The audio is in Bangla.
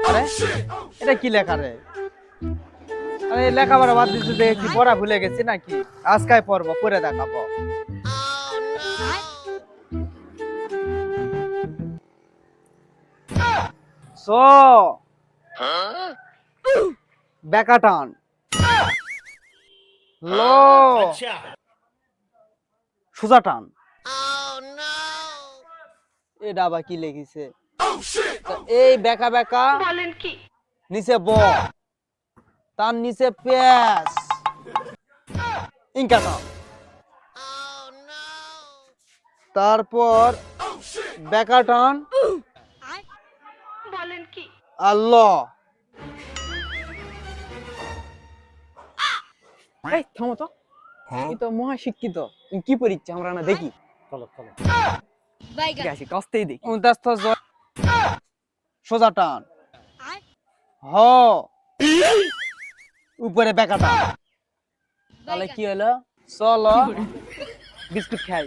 আরে এটা কি লেখা রে? আরে লেখাপড়া বাদ দিতে দেখে কি পড়া ভুলে গেছি নাকি? আজকাই পড়বো, পড়ে দেখাবো। সো বেকাটান লো সোজা টান। এটা আবার কি লিখিছে? এই বেকা বেকা বলেন কি, নিচে ব, তার নিচে পেস, ইনকা টান। তারপর বেকা টান বলেন কি, আল্লাহ। এই থামো তো, এই তো মহা শিক্ষিত। তুমি কি পরীক্ষা আমরা না দেখি? চলো চলো ঠিক আছে, কষ্টেই দেখি। উনতাস্ত সোজা টান, হ উপরে বেকা টান। তাহলে কি হলো? চলো বিস্কুট খাই।